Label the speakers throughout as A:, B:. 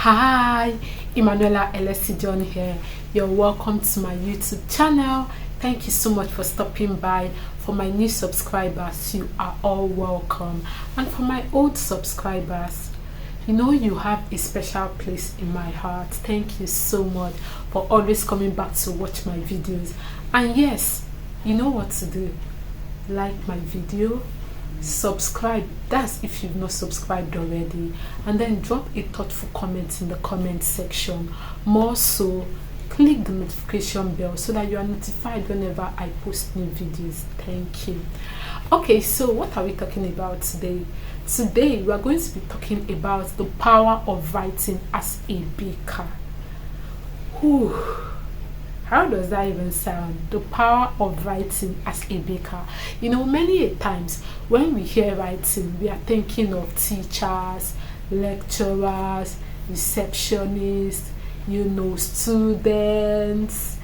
A: Hi, Emanuela Elesidion here. You're welcome to my YouTube channel. Thank you so much for stopping by. For my new subscribers, you are all welcome. And for my old subscribers, you know you have a special place in my heart. Thank you so much for always coming back to watch my videos. And yes, you know what to do. Like my video, subscribe, that's if you've not subscribed already, and then drop a thoughtful comment in the comment section. More so, click the notification bell so that you are notified whenever I post new videos. Thank you. Okay, so what are we talking about today? Today we are going to be talking about the power of writing as a baker. Whew. How does that even sound? The power of writing as a baker. You know, many a times when we hear writing, we are thinking of teachers, lecturers, receptionists, you know, students.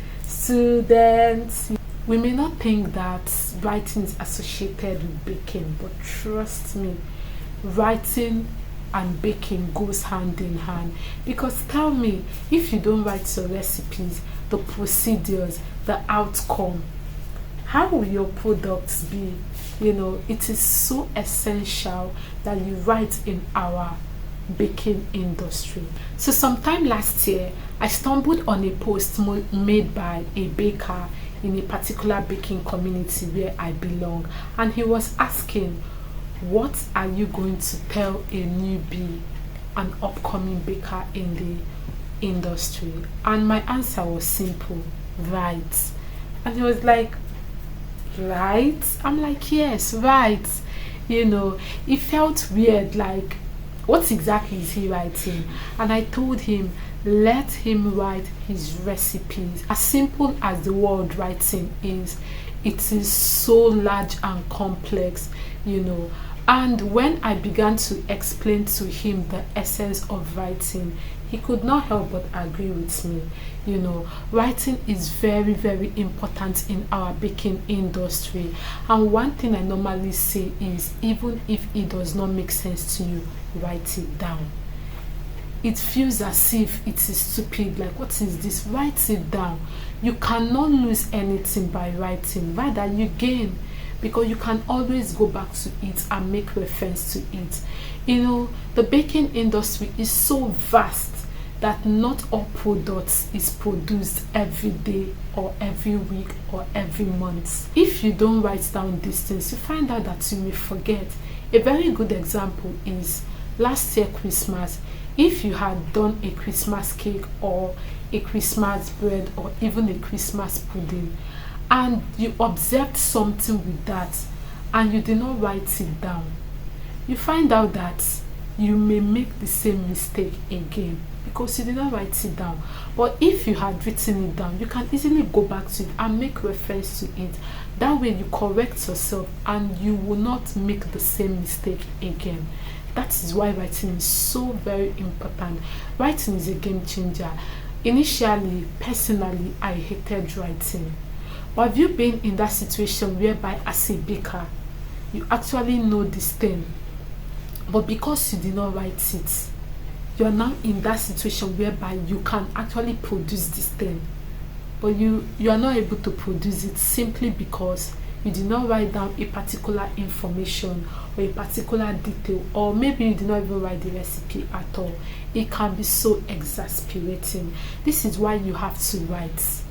A: We may not think that writing is associated with baking, but trust me, writing and baking goes hand in hand. Because tell me, if you don't write your recipes, the procedures, the outcome, how will your products be? You know, it is so essential that you write in our baking industry. So sometime last year, I stumbled on a post made by a baker in a particular baking community where I belong, and he was asking, what are you going to tell a newbie, an upcoming baker in the industry? And my answer was simple: write. And he was like, write? I'm like, yes, write. You know, it felt weird, like, what exactly is he writing? And I told him, let him write his recipes. As simple as the word writing is, it is so large and complex, you know. And when I began to explain to him the essence of writing, he could not help but agree with me. You know, writing is very, very important in our baking industry. And one thing I normally say is, even if it does not make sense to you, write it down. It feels as if it is stupid, like, what is this? Write it down. You cannot lose anything by writing, rather you gain, because you can always go back to it and make reference to it. You know, the baking industry is so vast that not all products is produced every day or every week or every month. If you don't write down these things, you find out that you may forget. A very good example is last year Christmas. If you had done a Christmas cake or a Christmas bread or even a Christmas pudding, and you observed something with that and you did not write it down, you find out that you may make the same mistake again because you did not write it down. But if you had written it down, you can easily go back to it and make reference to it. That way you correct yourself and you will not make the same mistake again. That is why writing is so very important. Writing is a game changer. Initially, personally, I hated writing. But have you been in that situation whereby as a baker, you actually know this thing, but because you did not write it, you are now in that situation whereby you can actually produce this thing, but you are not able to produce it simply because you did not write down a particular information or a particular detail, or maybe you did not even write the recipe at all. It can be so exasperating. This is why you have to write.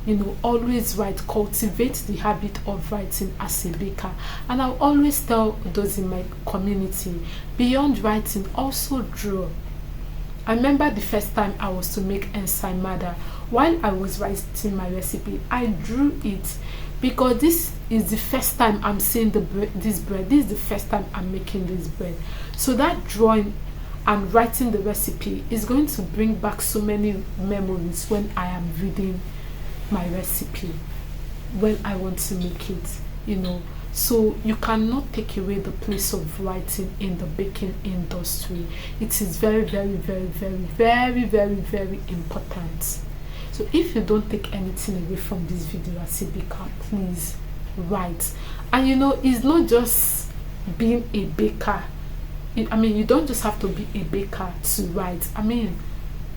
A: You know, always write. Cultivate the habit of writing as a baker. And I'll always tell those in my community, beyond writing, also draw. I remember the first time I was to make ensaimada. While I was writing my recipe, I drew it, because this is the first time I'm seeing this bread. This is the first time I'm making this bread. So that drawing and writing the recipe is going to bring back so many memories when I am reading my recipe, when I want to make it, you know. So you cannot take away the place of writing in the baking industry. It is very, very, very, very, very, very, very important. So if you don't take anything away from this video as a baker, please write. And you know, it's not just being a baker. I mean, you don't just have to be a baker to write. I mean,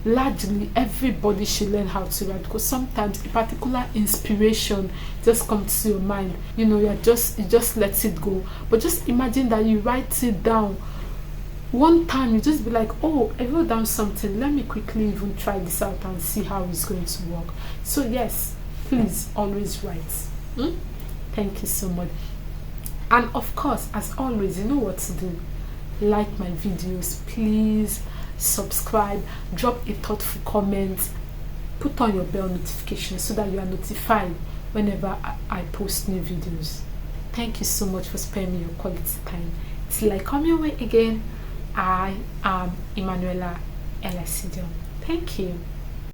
A: largely everybody should learn how to write, because sometimes a particular inspiration just comes to your mind, you just let it go. But just imagine that you write it down one time, you just be like, oh, I wrote down something, let me quickly even try this out and see how it's going to work. So yes, please always write. Thank you so much. And of course, as always, you know what to do. Like my videos, please subscribe, drop a thoughtful comment, put on your bell notification so that you are notified whenever I post new videos. Thank you so much for spending your quality time. Till I come your way again, I am Emanuela Elasidion. Thank you.